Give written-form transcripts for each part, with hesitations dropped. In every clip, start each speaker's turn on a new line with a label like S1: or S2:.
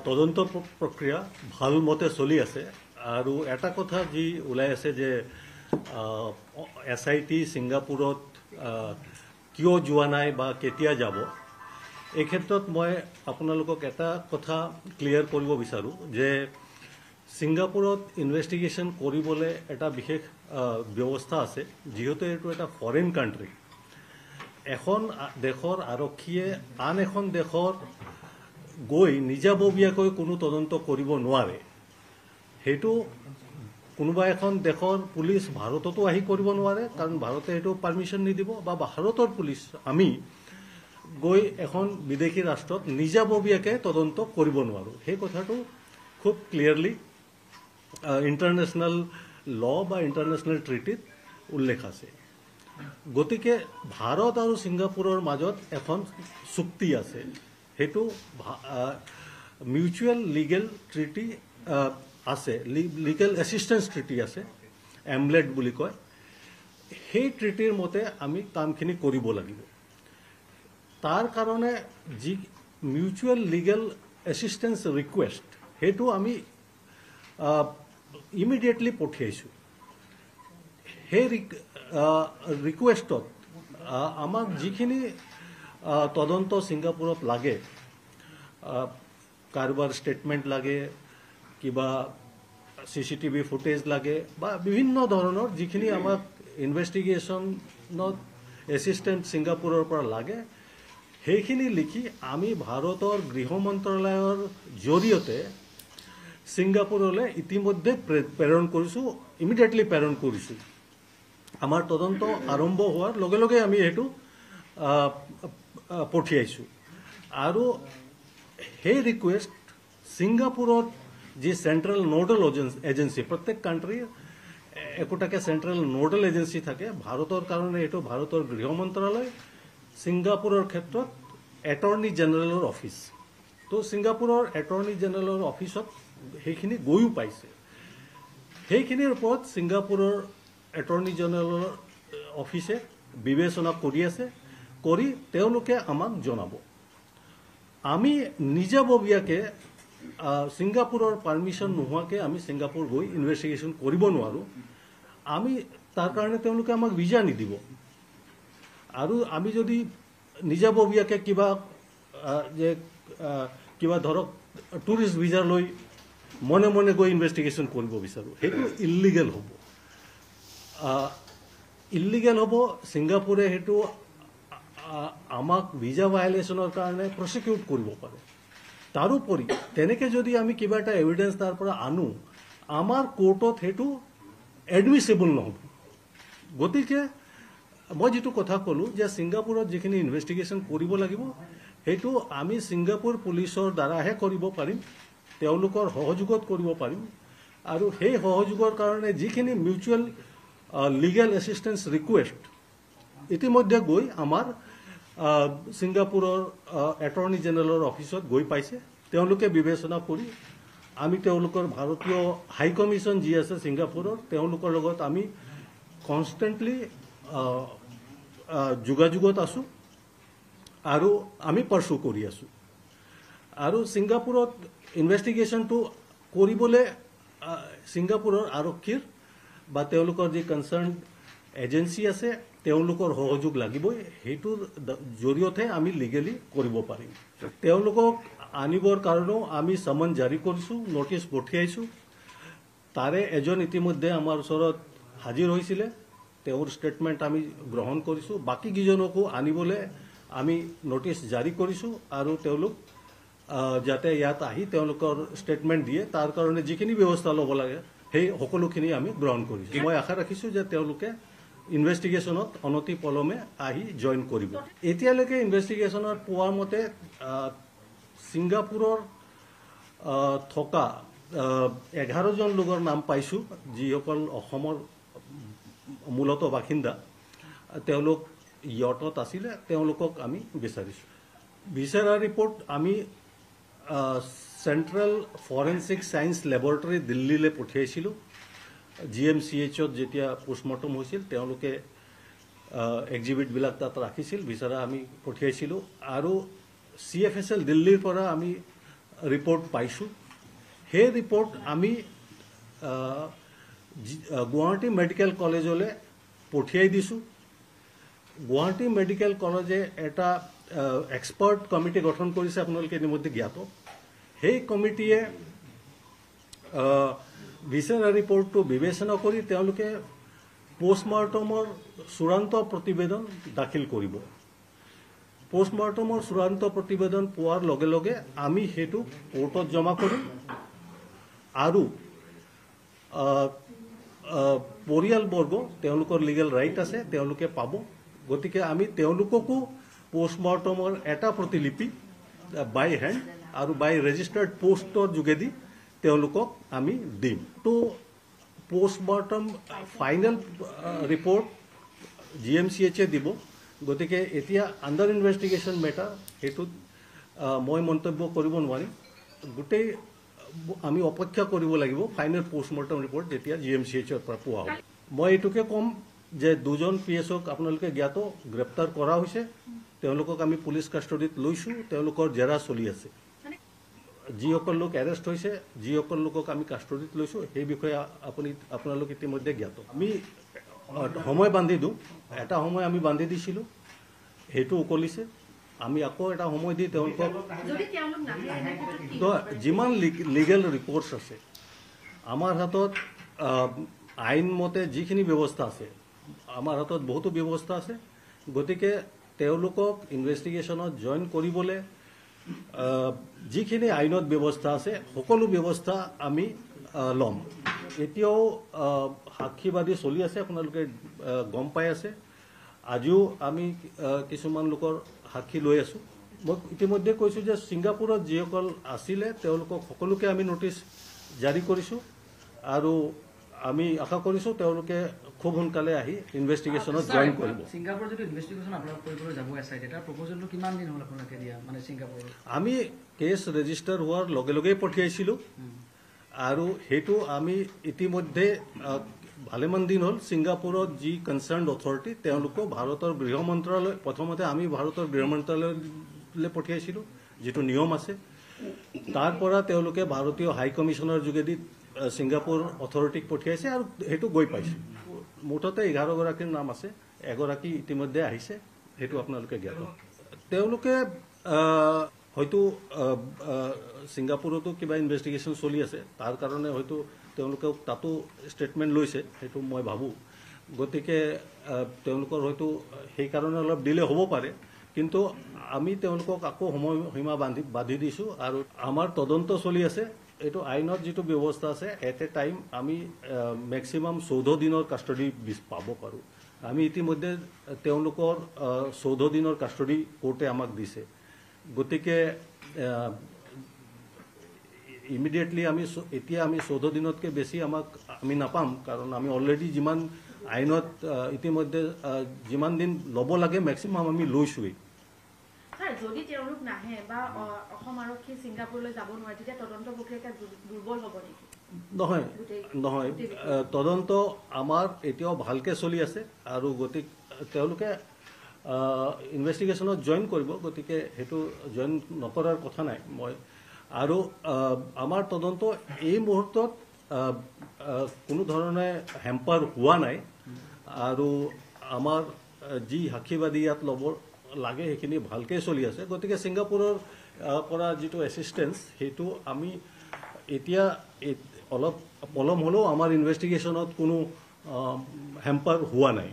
S1: তদন্ত প্ৰক্ৰিয়া ভাল মতে চলি আছে আৰু এটা কথা যি ওলাই আছে যে SIT ছিংগাপুৰত কিয় যোৱা নাই বা কেতিয়া যাব এই ক্ষেত্ৰত মই আপোনালোকক এটা কথা ক্লিয়াৰ কৰিব বিচাৰোঁ যে ছিংগাপুৰত ইনভেষ্টিগেশ্যন কৰিবলৈ এটা বিশেষ ব্যৱস্থা আছে যিহেতু এইটো এটা ফৰেইন কাণ্ট্ৰি এখন দেশৰ আৰক্ষীয়ে আন এখন দেশৰ গৈ নিজাববীয়াকৈ কোনো তদন্ত কৰিব নোৱাৰে সেইটো কোনোবা এখন দেশৰ পুলিচ ভাৰততো আহি কৰিব নোৱাৰে কাৰণ ভাৰতে সেইটো পাৰমিশ্যন নিদিব বা ভাৰতৰ পুলিচ আমি গৈ এখন বিদেশী ৰাষ্ট্ৰত নিজাববীয়াকৈ তদন্ত কৰিব নোৱাৰোঁ সেই কথাটো খুব ক্লিয়াৰলি ইণ্টাৰনেশ্যনেল ল বা ইণ্টাৰনেশ্যনেল ট্ৰিটিত উল্লেখ আছে গতিকে ভাৰত আৰু ছিংগাপুৰৰ মাজত এখন চুক্তি আছে সেইটো মিউচুৱেল লিগেল ট্ৰিটি আছে লিগেল এছিষ্টেঞ্চ ট্ৰিটি আছে এমলেট বুলি কয় সেই ট্ৰিটিৰ মতে আমি কামখিনি কৰিব লাগিব তাৰ কাৰণে যি মিউচুৱেল লিগেল এছিষ্টেঞ্চ ৰিকুৱেষ্ট সেইটো আমি ইমিডিয়েটলি পঠিয়াইছোঁ সেই ৰিকুৱেষ্টত আমাক যিখিনি তদন্ত ছিংগাপুৰত লাগে কাৰোবাৰ ষ্টেটমেণ্ট লাগে কিবা CCTV ফুটেজ লাগে বা বিভিন্ন ধৰণৰ যিখিনি আমাক ইনভেষ্টিগেশ্যনত এছিষ্টেণ্ট ছিংগাপুৰৰ পৰা লাগে সেইখিনি লিখি আমি ভাৰতৰ গৃহ মন্ত্ৰালয়ৰ জৰিয়তে ছিংগাপুৰলৈ ইতিমধ্যে প্ৰেৰণ কৰিছোঁ ইমিডিয়েটলি প্ৰেৰণ কৰিছোঁ আমাৰ তদন্ত আৰম্ভ হোৱাৰ লগে লগে আমি সেইটো পঠিয়াইছোঁ আৰু সেই ৰিকুৱেষ্ট ছিংগাপুৰত যি চেণ্ট্ৰেল নোডেল এজেঞ্চি প্ৰত্যেক কাণ্ট্ৰিৰ একোটাকে চেণ্ট্ৰেল নোডেল এজেঞ্চি থাকে ভাৰতৰ কাৰণে এইটো ভাৰতৰ গৃহ মন্ত্ৰালয় ছিংগাপুৰৰ ক্ষেত্ৰত এটৰ্নি জেনেৰেলৰ অফিচ তো ছিংগাপুৰৰ এটৰ্নি জেনেৰেলৰ অফিচত সেইখিনি গৈও পাইছে সেইখিনিৰ ওপৰত ছিংগাপুৰৰ এটৰ্নি জেনেৰেলৰ অফিচে বিবেচনা কৰি আছে কৰি তেওঁলোকে আমাক জনাব আমি নিজাববীয়াকৈ ছিংগাপুৰৰ পাৰমিশ্যন নোহোৱাকৈ আমি ছিংগাপুৰ গৈ ইনভেষ্টিগেশ্যন কৰিব নোৱাৰোঁ আমি তাৰ কাৰণে তেওঁলোকে আমাক ভিজা নিদিব আৰু আমি যদি নিজাববীয়াকৈ কিবা ধৰক টুৰিষ্ট ভিজা লৈ মনে মনে গৈ ইনভেষ্টিগেশ্যন কৰিব বিচাৰোঁ সেইটো ইলিগেল হ'ব ছিংগাপুৰে সেইটো আমাক ভিজা ভায়লেশ্যনৰ কাৰণে প্ৰচিকিউট কৰিব পাৰে তাৰোপৰি তেনেকৈ যদি আমি কিবা এটা এভিডেঞ্চ তাৰ পৰা আনো আমাৰ কোৰ্টত সেইটো এডমিচিবল নহ'ব গতিকে মই যিটো কথা ক'লোঁ যে ছিংগাপুৰত যিখিনি ইনভেষ্টিগেশ্যন কৰিব লাগিব সেইটো আমি ছিংগাপুৰ পুলিচৰ দ্বাৰাহে কৰিব পাৰিম তেওঁলোকৰ সহযোগত কৰিব পাৰিম আৰু সেই সহযোগৰ কাৰণে যিখিনি মিউচুৱেল লিগেল এছিষ্টেঞ্চ ৰিকুৱেষ্ট ইতিমধ্যে গৈ আমাৰ ছিংগাপুৰৰ এটৰ্নি জেনেৰেলৰ অফিচত গৈ পাইছে তেওঁলোকে বিবেচনা কৰি আমি তেওঁলোকৰ ভাৰতীয় হাই কমিশ্যন যি আছে ছিংগাপুৰৰ তেওঁলোকৰ লগত আমি কনষ্টেণ্টলি যোগাযোগত আছোঁ আৰু আমি পাৰ্চু কৰি আছোঁ আৰু ছিংগাপুৰত ইনভেষ্টিগেশ্যনটো কৰিবলৈ ছিংগাপুৰৰ আৰক্ষীৰ বা তেওঁলোকৰ যি কনচাৰ্ণ এজেঞ্চি আছে তেওঁলোকৰ সহযোগ লাগিবই সেইটোৰ জৰিয়তে আমি লিগেলি কৰিব পাৰিম তেওঁলোকক আনিবৰ কাৰণেও আমি সমন জাৰি কৰিছোঁ নটিচ পঠিয়াইছোঁ তাৰে এজন ইতিমধ্যে আমাৰ ওচৰত হাজিৰ হৈছিলে তেওঁৰ ষ্টেটমেণ্ট আমি গ্ৰহণ কৰিছোঁ বাকীকেইজনকো আনিবলৈ আমি নটিচ জাৰি কৰিছোঁ আৰু তেওঁলোক যাতে ইয়াত আহি তেওঁলোকৰ ষ্টেটমেণ্ট দিয়ে তাৰ কাৰণে যিখিনি ব্যৱস্থা ল'ব লাগে সেই সকলোখিনি আমি গ্ৰহণ কৰিছোঁ মই আশা ৰাখিছোঁ যে তেওঁলোকে ইনভেষ্টিগেশ্যনত অনতি পলমে আহি জইন কৰিব এতিয়ালৈকে ইনভেষ্টিগেশ্যনত পোৱা মতে ছিংগাপুৰৰ থকা 11জন লোকৰ নাম পাইছোঁ যিসকল অসমৰ মূলত বাসিন্দা তেওঁলোক ইয়টত আছিলে তেওঁলোকক আমি বিচাৰিছোঁ বিচাৰা ৰিপৰ্ট আমি চেণ্ট্ৰেল ফৰেনচিক ছায়েন্স লেবৰেটৰী দিল্লীলৈ পঠিয়াইছিলোঁ GMCHত যেতিয়া পোষ্টমৰ্টম হৈছিল তেওঁলোকে এক্সিবিটবিলাক তাত ৰাখিছিল বিচাৰা আমি পঠিয়াইছিলোঁ আৰু CFSL দিল্লীৰ পৰা আমি ৰিপৰ্ট পাইছোঁ সেই ৰিপৰ্ট আমি গুৱাহাটী মেডিকেল কলেজলৈ পঠিয়াই দিছোঁ গুৱাহাটী মেডিকেল কলেজে এটা এক্সপাৰ্ট কমিটি গঠন কৰিছে আপোনালোকে ইতিমধ্যে জ্ঞাত সেই কমিটিয়ে ভিচেৰা ৰিপৰ্টটো বিবেচনা কৰি তেওঁলোকে পোষ্টমৰ্টমৰ চূড়ান্ত প্ৰতিবেদন দাখিল কৰিব পোষ্টমৰ্টমৰ চূড়ান্ত প্ৰতিবেদন পোৱাৰ লগে লগে আমি সেইটো কোৰ্টত জমা কৰিম আৰু পৰিয়ালবৰ্গ তেওঁলোকৰ লিগেল ৰাইট আছে তেওঁলোকে পাব গতিকে আমি তেওঁলোককো পোষ্টমৰ্টমৰ এটা প্ৰতিলিপি বাই হেণ্ড আৰু বাই ৰেজিষ্টাৰ্ড পোষ্টৰ যোগেদি তেওঁলোকক আমি দিম তো পোষ্টমৰ্টম ফাইনেল ৰিপৰ্ট GMCH দিব গতিকে এতিয়া আণ্ডাৰ ইনভেষ্টিগেশ্যন মেটাৰ সেইটোত মই মন্তব্য কৰিব নোৱাৰিম গোটেই আমি অপেক্ষা কৰিব লাগিব ফাইনেল পোষ্টমৰ্টম ৰিপৰ্ট যেতিয়া GMCHৰ পৰা পোৱা হ'ব মই এইটোকে ক'ম যে দুজন PSক আপোনালোকে জ্ঞাত গ্ৰেপ্তাৰ কৰা হৈছে তেওঁলোকক আমি পুলিচ কাষ্টডিত লৈছোঁ তেওঁলোকৰ জেৰা চলি আছে যিসকল লোক এৰেষ্ট হৈছে যিসকল লোকক আমি কাষ্টডিত লৈছোঁ সেই বিষয়ে আপোনালোক ইতিমধ্যে জ্ঞাত আমি সময় বান্ধি দিওঁ এটা সময় আমি বান্ধি দিছিলোঁ সেইটো উকলিছে আমি আকৌ এটা সময় দি তেওঁলোকক যিমান লিগেল ৰিপৰ্টছ আছে আমাৰ হাতত আইন মতে যিখিনি ব্যৱস্থা আছে আমাৰ হাতত বহুতো ব্যৱস্থা আছে গতিকে তেওঁলোকক ইনভেষ্টিগেশ্যনত জইন কৰিবলৈ যিখিনি আইনত ব্যৱস্থা আছে সকলো ব্যৱস্থা আমি ল'ম এতিয়াও সাক্ষীবাদী চলি আছে আপোনালোকে গম পাই আছে আজিও আমি কিছুমান লোকৰ সাক্ষী লৈ আছোঁ মই ইতিমধ্যে কৈছোঁ যে ছিংগাপুৰত যিসকল আছিলে তেওঁলোকক সকলোকে আমি নটিচ জাৰি কৰিছোঁ আৰু আমি আশা কৰিছোঁ তেওঁলোকে খুব সোনকালে আহি ইনভেষ্টিগেশ্যনত জইন কৰিব
S2: ছিংগাপুৰ যদি ইনভেষ্টিগেশ্যন আপোনালোক কৰিবলৈ যাব এছআইটি এটা প্ৰপ'জেলটো কিমান দিন হ'ল আপোনালোকে দিয়া মানে ছিংগাপুৰত
S1: আমি কেছ ৰেজিষ্টাৰ হোৱাৰ লগে লগেই পঠিয়াইছিলোঁ আৰু সেইটো আমি ইতিমধ্যে ভালেমান দিন হ'ল ছিংগাপুৰত যি কনচাৰ্ণ অথৰিটি তেওঁলোকক ভাৰতৰ গৃহ মন্ত্ৰালয় প্ৰথমতে আমি ভাৰতৰ গৃহ মন্ত্ৰালয়লৈ পঠিয়াইছিলোঁ যিটো নিয়ম আছে তাৰ পৰা তেওঁলোকে ভাৰতীয় হাই কমিশ্যনৰ যোগেদি ছিংগাপুৰ অথৰিটিক পঠিয়াইছে আৰু সেইটো গৈ পাইছে মুঠতে 11গৰাকীৰ নাম আছে এগৰাকী ইতিমধ্যে আহিছে সেইটো আপোনালোকে জ্ঞাত তেওঁলোকে হয়তো ছিংগাপুৰতো কিবা ইনভেষ্টিগেশ্যন চলি আছে তাৰ কাৰণে হয়তো তেওঁলোকে তাতো ষ্টেটমেণ্ট লৈছে সেইটো মই ভাবোঁ গতিকে তেওঁলোকৰ হয়তো সেইকাৰণে অলপ ডিলে হ'ব পাৰে কিন্তু আমি তেওঁলোকক আকৌ সময়সীমা বান্ধি দিছোঁ আৰু আমাৰ তদন্ত চলি আছে এইটো আইনত যিটো ব্যৱস্থা আছে এট এ টাইম আমি মেক্সিমাম 14 দিনৰ কাষ্টডি পাব পাৰোঁ আমি ইতিমধ্যে তেওঁলোকৰ 14 দিনৰ কাষ্টডি কোৰ্টে আমাক দিছে গতিকে ইমিডিয়েটলি আমি এতিয়া আমি 14 দিনতকৈ বেছি আমি নাপাম কাৰণ আমি অলৰেডি যিমান আইনত ইতিমধ্যে যিমান দিন ল'ব লাগে মেক্সিমাম আমি লৈছোঁৱেই
S3: যদি তেওঁলোক নাহে বা অসম আৰক্ষী ছিংগাপুৰলৈ যাব নোৱাৰে তেতিয়া তদন্ত প্ৰক্ৰিয়া দুৰ্বল হ'ব নেকি
S1: নহয় তদন্ত আমাৰ এতিয়াও ভালকৈ চলি আছে আৰু গতিকে তেওঁলোকে ইনভেষ্টিগেশ্যনত জইন কৰিব গতিকে সেইটো জইন নকৰাৰ কথা নাই মই আৰু আমাৰ তদন্ত এই মুহূৰ্তত কোনো ধৰণে হেম্পাৰ হোৱা নাই আৰু আমাৰ যি সাক্ষীবাদী ইয়াত ল'ব লাগে সেইখিনি ভালকৈ চলি আছে গতিকে ছিংগাপুৰৰ পৰা যিটো এছিষ্টেঞ্চ সেইটো আমি এতিয়া অলপ পলম হ'লেও আমাৰ ইনভেষ্টিগেশ্যনত কোনো হেম্পাৰ হোৱা নাই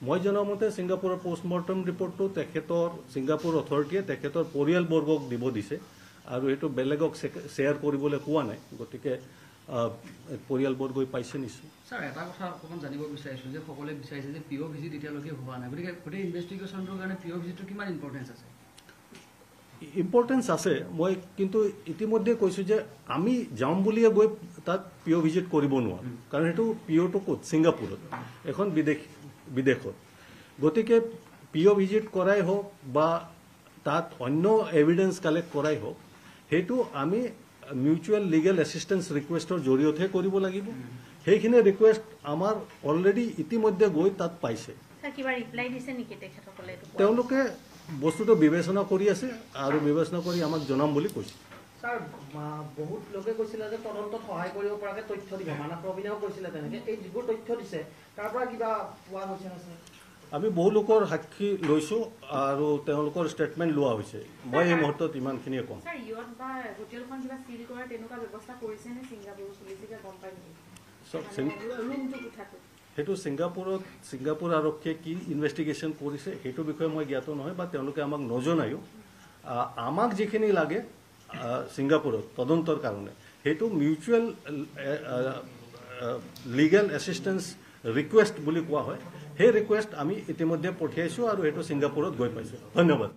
S1: মই জনা মতে ছিংগাপুৰৰ পোষ্টমৰ্টম ৰিপৰ্টটো ছিংগাপুৰ অথৰিটিয়ে তেখেতৰ পৰিয়ালবৰ্গক দিব দিছে আৰু এইটো বেলেগক শ্বেয়াৰ কৰিবলৈ কোৱা নাই গতিকে পৰিয়ালবৰ্গই পাইছে নিশ্চয়
S2: ছাৰ এটা কথা অকণমান জানিব বিচাৰিছোঁ যে সকলোৱে বিচাৰিছে যে পিঅ' ভিজিট এতিয়ালৈকে হোৱা নাই গতিকে গোটেই ইনভেষ্টিগেশ্যনটোৰ কাৰণে পিঅ' ভিজিটটো কিমান ইম্পৰ্টেঞ্চ আছে
S1: ইম্পৰ্টেঞ্চ আছে মই কিন্তু ইতিমধ্যে কৈছোঁ যে আমি যাম বুলিয়ে গৈ তাত পিঅ' ভিজিট কৰিব নোৱাৰোঁ কাৰণ সেইটো পিঅ'টো ক'ত ছিংগাপুৰত এখন বিদেশত গতিকে পিঅ' ভিজিট কৰাই হওক বা তাত অন্য এভিডেঞ্চ কালেক্ট কৰাই হওক সেইটো আমি মিউচুৱেল লিগেল এছিষ্টেঞ্চ ৰিকুৱেষ্টৰ জৰিয়তেহে কৰিব লাগিব সেইখিনি ৰিকুৱেষ্ট আমাৰ অলৰেডি ইতিমধ্যে গৈ তাত পাইছে
S3: কিবা ৰিপ্লাই দিছে নেকি তেখেতসকলে
S1: তেওঁলোকে বস্তুটো বিবেচনা কৰি আছে আৰু বিবেচনা কৰি আমাক জনাম বুলি কৈছে।
S4: স্যাৰ বহুত লোকে কৈছিলে যে তদন্তত সহায় কৰিব পৰাকৈ তথ্য দিব, মানৱ প্ৰবীণেও কৈছিলে তেনেকৈ। এই যিবোৰ তথ্য দিছে তাৰ পৰা কিবা পোৱা গৈছে নে ছাৰ?
S1: আমি বহু লোকৰ সাক্ষী লৈছোঁ আৰু তেওঁলোকৰ ষ্টেটমেণ্ট লোৱা হৈছে। মই এই মুহূৰ্তত ইমানখিনিয়ে ক'ম।
S3: স্যাৰ ইয়ত বা হোটেলখন কিবা চিল কৰাৰ তেনেকুৱা ব্যৱস্থা কৰিছে নে ছিংগাপুৰ পুলিচে গম পায় নেকি? ৰুমটো কোঠাটো
S1: সেইটো ছিংগাপুৰ আৰক্ষীয়ে কি ইনভেষ্টিগেশ্যন কৰিছে সেইটো বিষয়ে মই জ্ঞাত নহয় বা তেওঁলোকে আমাক নজনায়ো। আমাক যিখিনি লাগে ছিংগাপুৰত তদন্তৰ কাৰণে সেইটো মিউচুৱেল লিগেল এছিষ্টেঞ্চ ৰিকুৱেষ্ট বুলি কোৱা হয়। সেই ৰিকুৱেষ্ট আমি ইতিমধ্যে পঠিয়াইছোঁ আৰু সেইটো ছিংগাপুৰত গৈ পাইছোঁ। ধন্যবাদ।